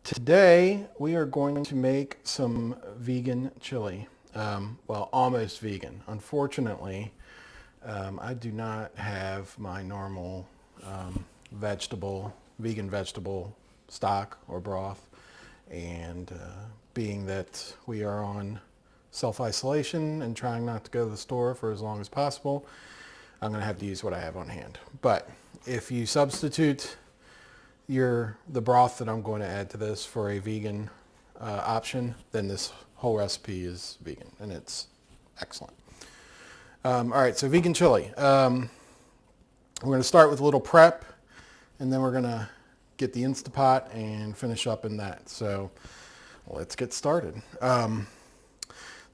Today we are going to make some vegan chili. Well, almost vegan. Unfortunately, I do not have my normal vegan vegetable stock or broth. And being that we are on self-isolation and trying not to go to the store for as long as possible, I'm going to have to use what I have on hand. But if you substitute the broth that I'm going to add to this for a vegan option, then this whole recipe is vegan and it's excellent. All right, so vegan chili. We're going to start with a little prep and then we're going to get the Instapot and finish up in that. So let's get started. The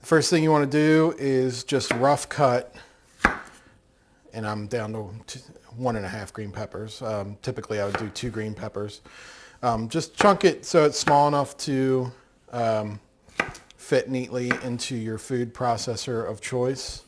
first thing you want to do is just rough cut, and I'm down to 1.5 green peppers. Typically I would do 2 green peppers. Just chunk it so it's small enough to fit neatly into your food processor of choice.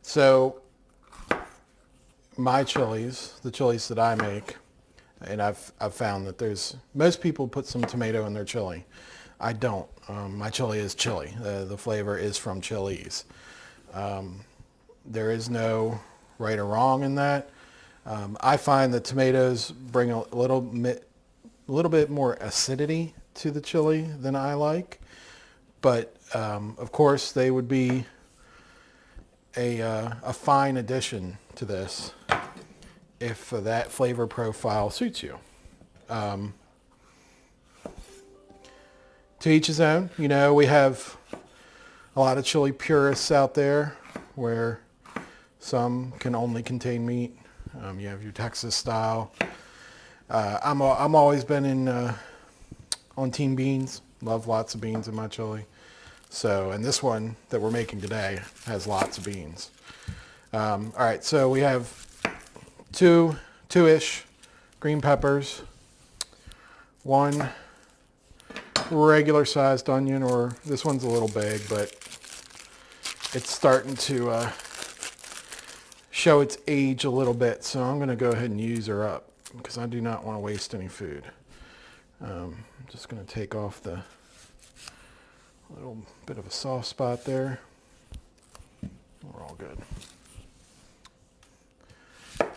So my chilies, the chilies that I make, and I've found that most people put some tomato in their chili. I don't. My chili is chili. The flavor is from chilies. There is no right or wrong in that. I find that tomatoes bring a little bit more acidity to the chili than I like, but of course they would be a fine addition to this if that flavor profile suits you. To each his own. You know, we have a lot of chili purists out there where some can only contain meat. You have your Texas style. I'm always been on team beans. Love lots of beans in my chili. So, and this one that we're making today has lots of beans. All right, so we have two-ish green peppers, 1 regular sized onion, or this one's a little big, but it's starting to show its age a little bit, so I'm going to go ahead and use her up because I do not want to waste any food. I'm just going to take off the little bit of a soft spot there. We're all good.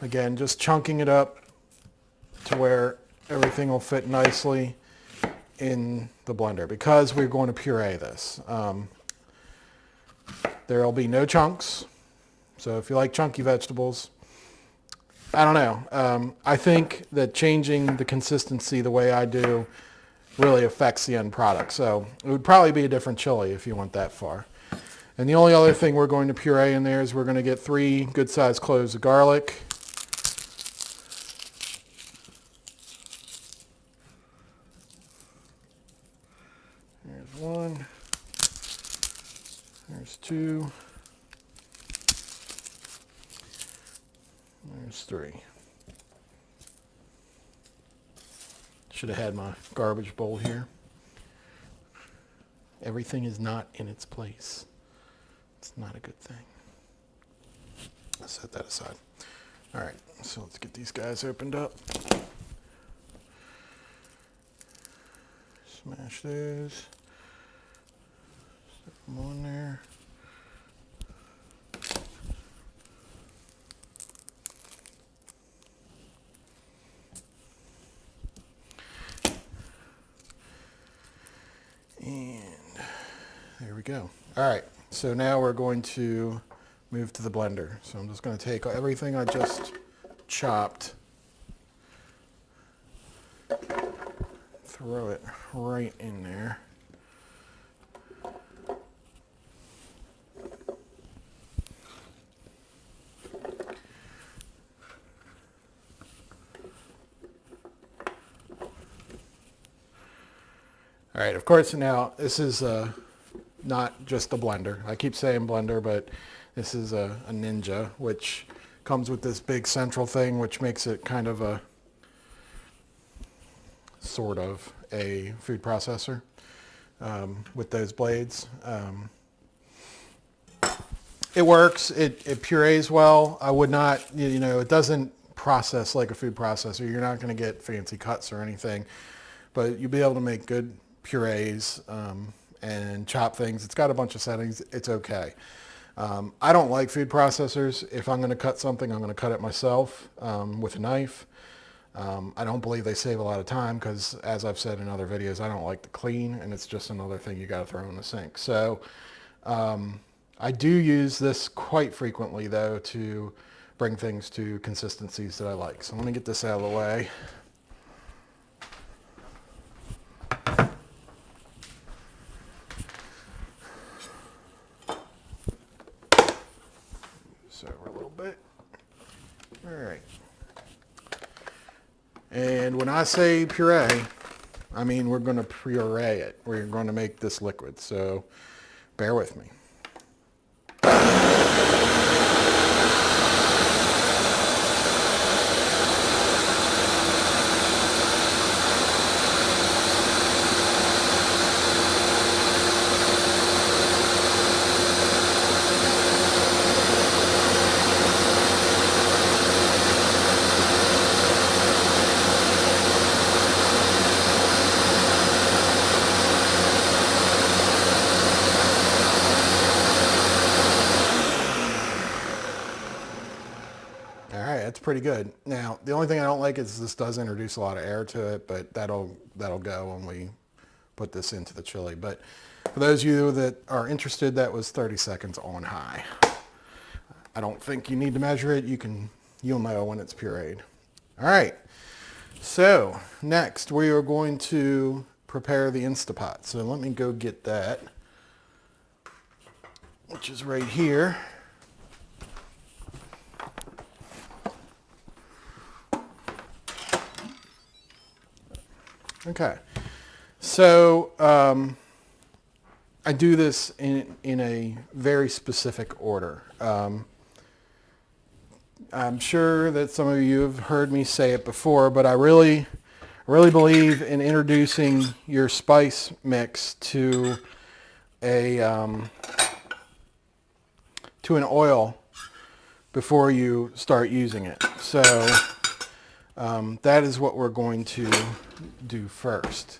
Again, just chunking it up to where everything will fit nicely in the blender because we're going to puree this. There will be no chunks. So if you like chunky vegetables, I don't know. I think that changing the consistency the way I do really affects the end product. So it would probably be a different chili if you went that far. And the only other thing we're going to puree in there is we're going to get 3 good sized cloves of garlic. There's 1. There's 2. There's 3. Should have had my garbage bowl here. Everything is not in its place. It's not a good thing. Let's set that aside. All right, so let's get these guys opened up. Smash those. Set them on there. And there we go. All right, so now we're going to move to the blender. So I'm just going to take everything I just chopped, throw it right in there. All right, of course, now this is not just a blender. I keep saying blender, but this is a Ninja, which comes with this big central thing, which makes it kind of a sort of a food processor with those blades. It works. It purees well. I would not, you know, it doesn't process like a food processor. You're not going to get fancy cuts or anything, but you'll be able to make good purees and chop things. It's got a bunch of settings. It's okay. I don't like food processors. If I'm going to cut something, I'm going to cut it myself with a knife. I don't believe they save a lot of time because, as I've said in other videos, I don't like to clean, and it's just another thing you got to throw in the sink. So I do use this quite frequently, though, to bring things to consistencies that I like. So let me get this out of the way. Over a little bit. All right. And when I say puree, I mean we're going to puree it. We're going to make this liquid. So bear with me. That's pretty good. Now, the only thing I don't like is this does introduce a lot of air to it, but that'll go when we put this into the chili. But for those of you that are interested, that was 30 seconds on high. I don't think you need to measure it. You'll know when it's pureed. All right. So next we are going to prepare the Instapot. So let me go get that, which is right here. Okay, so I do this in a very specific order. I'm sure that some of you have heard me say it before, but I really believe in introducing your spice mix to an oil before you start using it. So that is what we're going to do first.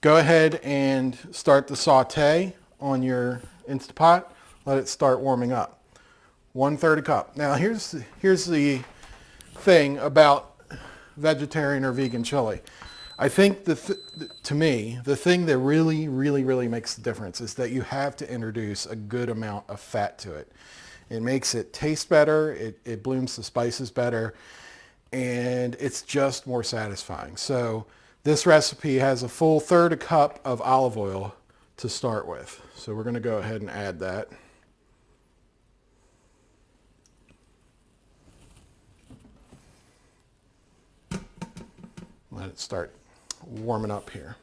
Go ahead and start the saute on your Instapot. Let it start warming up. 1/3 cup. Now here's the thing about vegetarian or vegan chili. I think to me the thing that really makes the difference is that you have to introduce a good amount of fat to it. It makes it taste better. It blooms the spices better. And it's just more satisfying. So this recipe has a full 1/3 cup of olive oil to start with. So we're going to go ahead and add that. Let it start warming up here.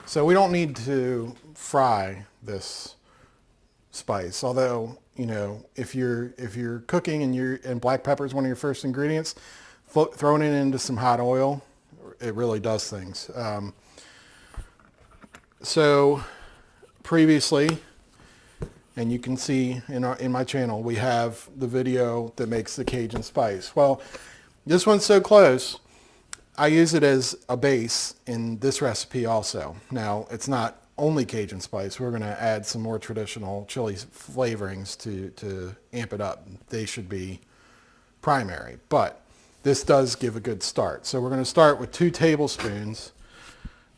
So we don't need to fry this spice, although, you know, if you're cooking and black pepper is one of your first ingredients, throwing it into some hot oil, it really does things. So previously, and you can see in my channel, we have the video that makes the Cajun spice. Well, this one's so close, I use it as a base in this recipe also. Now, it's not only Cajun spice. We're going to add some more traditional chili flavorings to amp it up. They should be primary, but this does give a good start. So we're going to start with 2 tablespoons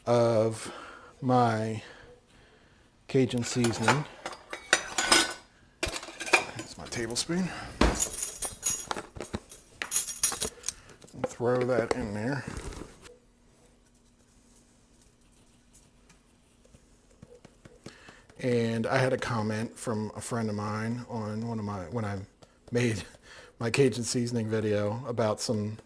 of my Cajun seasoning. That's my tablespoon. Throw that in there. And I had a comment from a friend of mine on when I made my Cajun seasoning video about some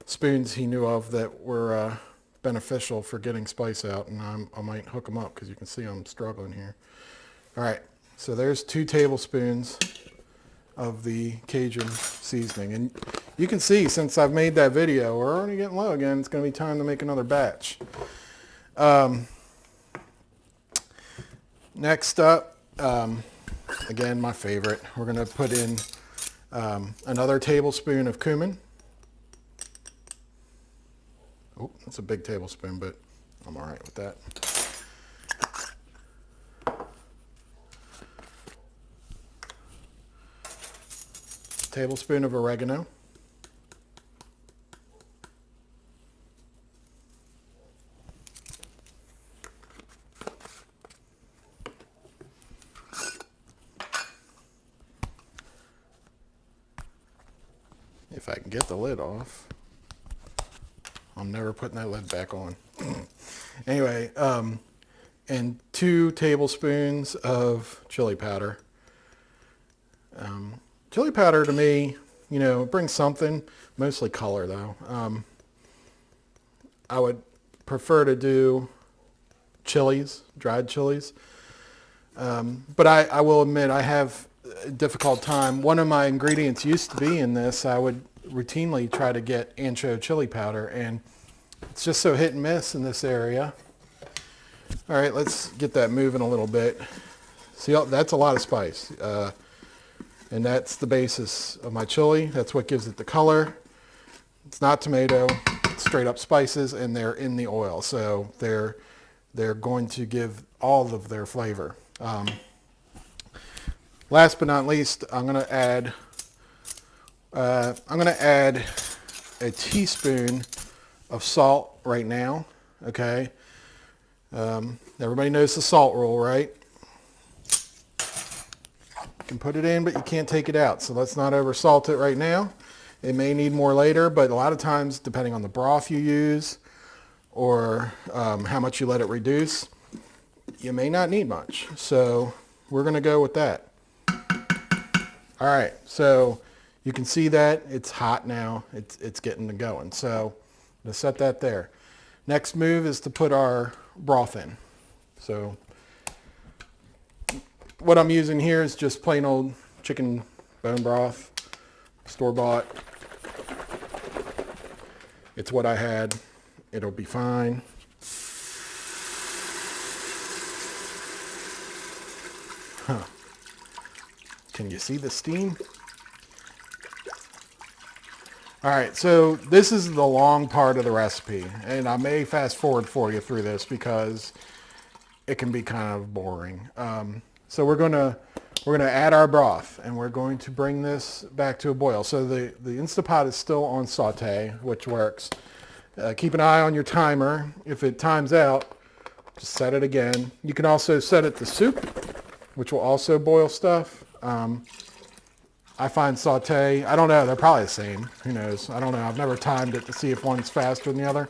spoons he knew of that were beneficial for getting spice out, and I might hook them up because you can see I'm struggling here. All right, so there's 2 tablespoons of the Cajun seasoning, and you can see since I've made that video, we're already getting low again. It's going to be time to make another batch. Next up, again, my favorite, we're going to put in another tablespoon of cumin. Oh, that's a big tablespoon, but I'm all right with that. Tablespoon of oregano. If I can get the lid off. I'm never putting that lid back on. Anyway, and 2 tablespoons of chili powder. Chili powder to me, you know, it brings something, mostly color though. I would prefer to do chilies, dried chilies. But I will admit I have a difficult time. One of my ingredients used to be in this. I would routinely try to get ancho chili powder, and it's just so hit and miss in this area. All right, let's get that moving a little bit. See, that's a lot of spice. And that's the basis of my chili. That's what gives it the color. It's not tomato, it's straight up spices, and they're in the oil. So they're going to give all of their flavor. Last but not least, I'm gonna add a teaspoon of salt right now, okay? Everybody knows the salt rule, right? You can put it in, but you can't take it out. So let's not over salt it right now. It may need more later, but a lot of times, depending on the broth you use or how much you let it reduce, you may not need much. So we're gonna go with that. All right, so you can see that it's hot now. It's getting to going. So I'm gonna set that there. Next move is to put our broth in. So what I'm using here is just plain old chicken bone broth, store-bought. It's what I had. It'll be fine. Huh. Can you see the steam? All right, so this is the long part of the recipe, and I may fast forward for you through this because it can be kind of boring. So we're gonna add our broth, and we're going to bring this back to a boil. So the Instapot is still on saute, which works. Keep an eye on your timer. If it times out, just set it again. You can also set it to soup, which will also boil stuff. I find saute, I don't know, they're probably the same. Who knows? I don't know. I've never timed it to see if one's faster than the other.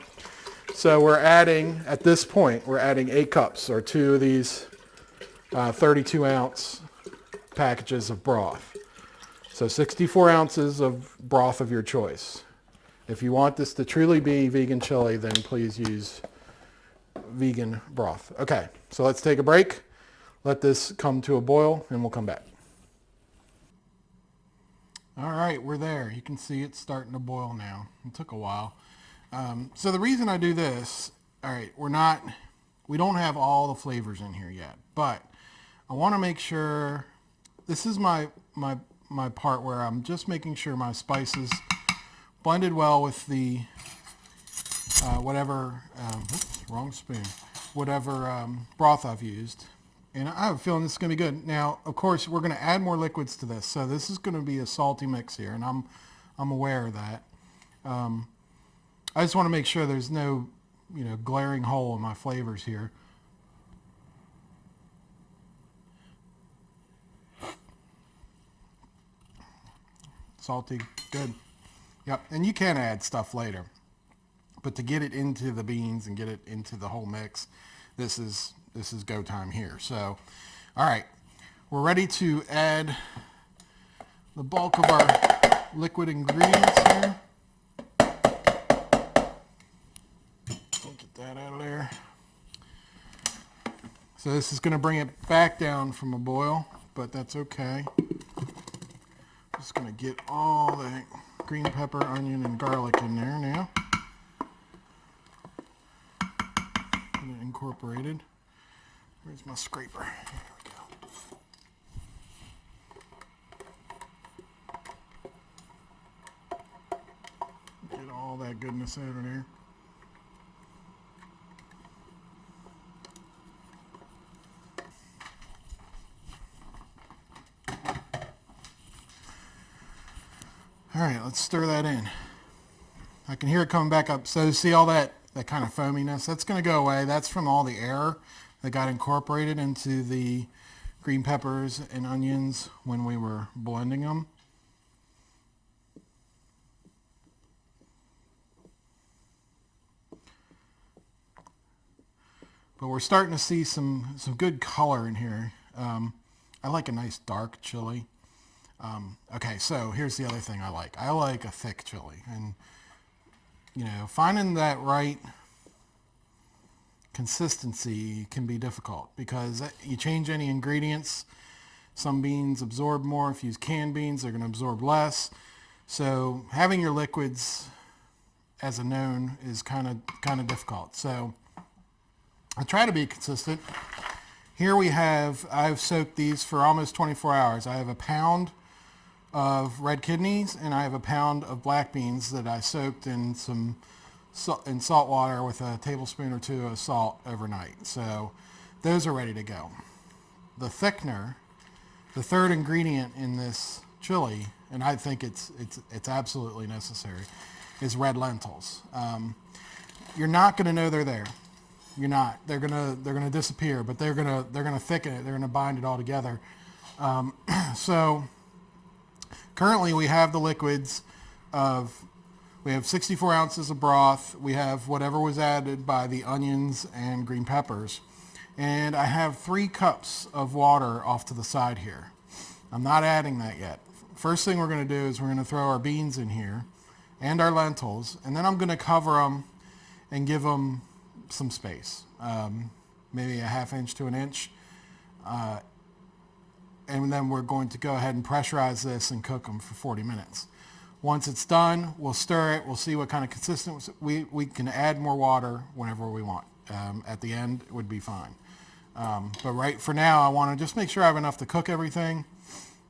So we're adding, at this point, we're adding 8 cups or 2 of these 32 ounce packages of broth. So 64 ounces of broth of your choice. If you want this to truly be vegan chili, then please use vegan broth. Okay, so let's take a break. Let this come to a boil and we'll come back. All right, we're there. You can see it's starting to boil now. It took a while. So the reason I do this, all right, we don't have all the flavors in here yet, but I want to make sure, this is my part where I'm just making sure my spices blended well with the whatever, oops, wrong spoon, whatever broth I've used. And I have a feeling this is going to be good. Now, of course, we're going to add more liquids to this. So this is going to be a salty mix here, and I'm aware of that. I just want to make sure there's no, glaring hole in my flavors here. Salty, good. Yep, and you can add stuff later. But to get it into the beans and get it into the whole mix, this is go time here. So, all right, we're ready to add the bulk of our liquid ingredients here. that out of there. So this is going to bring it back down from a boil, but that's okay. Just going to get all the green pepper, onion, and garlic in there now. Get it incorporated. Where's my scraper? There we go. Get all that goodness out of there. All right, let's stir that in. I can hear it coming back up. So see all that kind of foaminess? That's going to go away. That's from all the air that got incorporated into the green peppers and onions when we were blending them. But we're starting to see some good color in here. I like a nice dark chili. Okay, so here's the other thing I like. I like a thick chili, and you know, finding that right consistency can be difficult because you change any ingredients. Some beans absorb more. If you use canned beans, they're going to absorb less. So having your liquids as a known is kind of difficult. So I try to be consistent. Here I've soaked these for almost 24 hours. I have a pound of red kidneys and I have a pound of black beans that I soaked in salt water with a tablespoon or two of salt overnight. So those are ready to go. The thickener, the third ingredient in this chili, and I think it's absolutely necessary, is red lentils. You're not going to know they're there. You're not. They're gonna disappear, but they're gonna thicken it. They're gonna bind it all together. So currently we have the liquids we have 64 ounces of broth. We have whatever was added by the onions and green peppers, and I have 3 cups of water off to the side here. I'm not adding that yet. First thing we're gonna do is we're gonna throw our beans in here and our lentils, and then I'm gonna cover them and give them some space, maybe a ½ inch to an inch, and then we're going to go ahead and pressurize this and cook them for 40 minutes. Once it's done, we'll stir it. We'll see what kind of consistency. We can add more water whenever we want. At the end, it would be fine. But right for now, I want to just make sure I have enough to cook everything,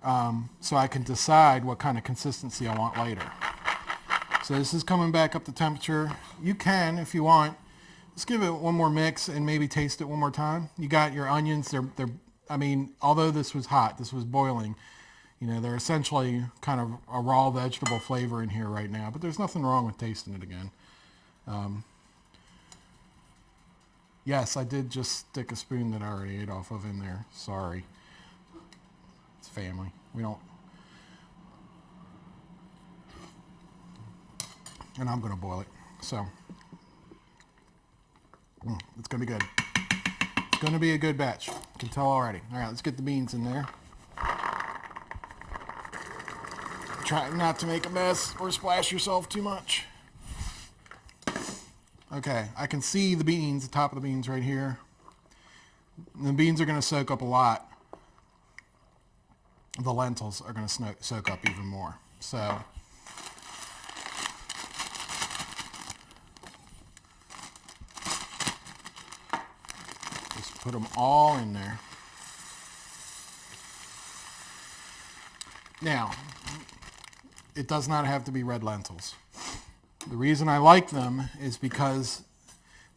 so I can decide what kind of consistency I want later. So this is coming back up to temperature. You can, if you want, just give it one more mix and maybe taste it one more time. You got your onions. I mean, although this was hot, this was boiling, you know, they're essentially kind of a raw vegetable flavor in here right now, but there's nothing wrong with tasting it again. Yes, I did just stick a spoon that I already ate off of in there. Sorry. It's family. We don't. And I'm going to boil it. So. It's going to be good. It's going to be a good batch. You can tell already. All right, let's get the beans in there. Try not to make a mess or splash yourself too much. Okay, I can see the beans, the top of the beans right here. The beans are going to soak up a lot. The lentils are going to soak up even more. So put them all in there. Now, it does not have to be red lentils. The reason I like them is because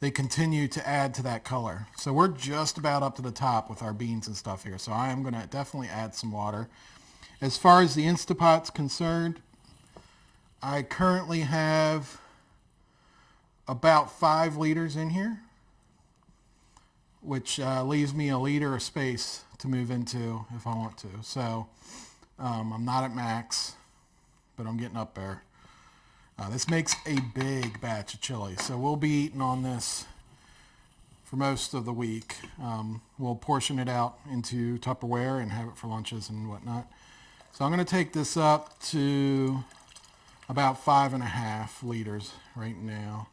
they continue to add to that color. So we're just about up to the top with our beans and stuff here. So I am going to definitely add some water. As far as the Instapot's concerned, I currently have about 5 liters in here, which leaves me a liter of space to move into if I want to. So I'm not at max, but I'm getting up there. This makes a big batch of chili, so we'll be eating on this for most of the week. We'll portion it out into Tupperware and have it for lunches and whatnot. So I'm going to take this up to about 5.5 liters right now.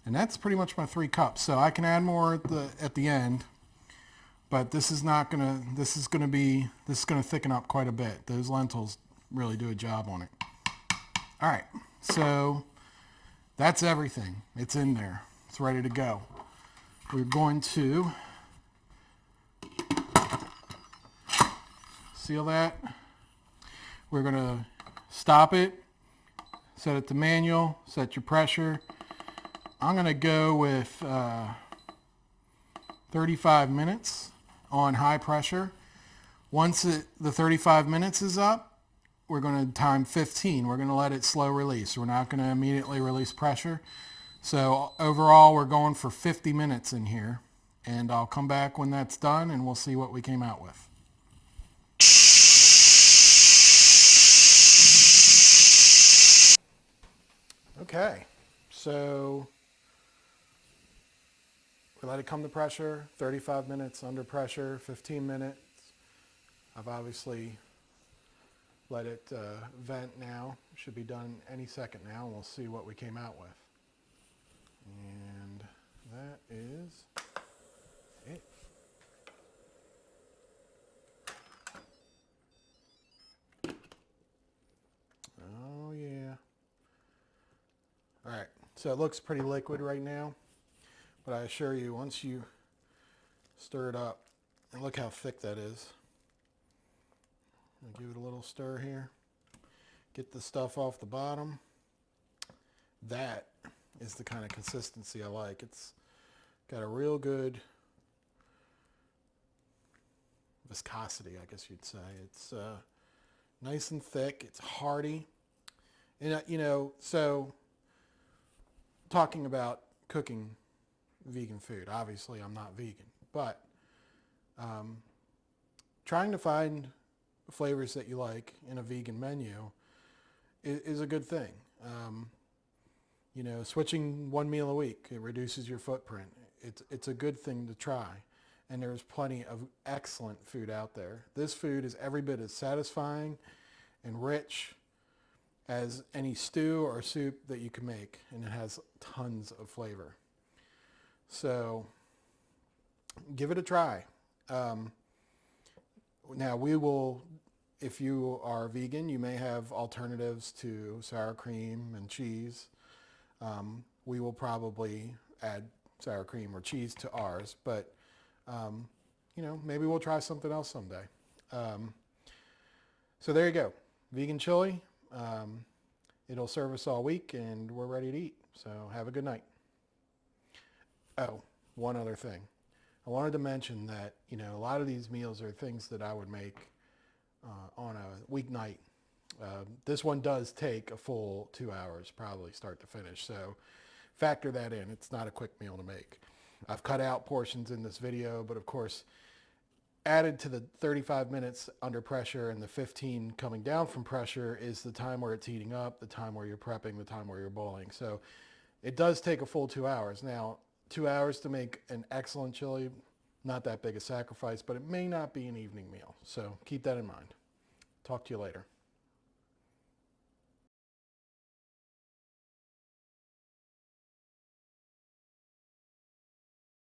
And that's pretty much my 3 cups. So I can add more at the end, but this is gonna thicken up quite a bit. Those lentils really do a job on it. All right, so that's everything. It's in there. It's ready to go. We're going to seal that. We're going to stop it, set it to manual, set your pressure. I'm going to go with 35 minutes on high pressure. Once the 35 minutes is up, we're going to time 15. We're going to let it slow release. We're not going to immediately release pressure. So overall, we're going for 50 minutes in here. And I'll come back when that's done and we'll see what we came out with. Okay, so we let it come to pressure, 35 minutes under pressure, 15 minutes. I've obviously let it vent now. Should be done any second now, and we'll see what we came out with. And that is it. Oh yeah. All right, so it looks pretty liquid right now, but I assure you, once you stir it up, and look how thick that is. I'll give it a little stir here. Get the stuff off the bottom. That is the kind of consistency I like. It's got a real good viscosity, I guess you'd say. It's nice and thick. It's hearty. And, you know, so talking about cooking vegan food, obviously I'm not vegan, but trying to find flavors that you like in a vegan menu is a good thing. You know, switching one meal a week, it reduces your footprint. It's a good thing to try. And there's plenty of excellent food out there. This food is every bit as satisfying and rich as any stew or soup that you can make. And it has tons of flavor. So give it a try. Now we will, if you are vegan, you may have alternatives to sour cream and cheese. We will probably add sour cream or cheese to ours, but you know, maybe we'll try something else someday. So there you go, vegan chili. It'll serve us all week, and we're ready to eat. So have a good night. Oh, one other thing. I wanted to mention that, you know, a lot of these meals are things that I would make on a weeknight. This one does take a full 2 hours, probably start to finish. So factor that in. It's not a quick meal to make. I've cut out portions in this video, but of course, added to the 35 minutes under pressure and the 15 coming down from pressure is the time where it's heating up, the time where you're prepping, the time where you're boiling. So it does take a full 2 hours. Now, 2 hours to make an excellent chili, not that big a sacrifice, but it may not be an evening meal. So keep that in mind. Talk to you later.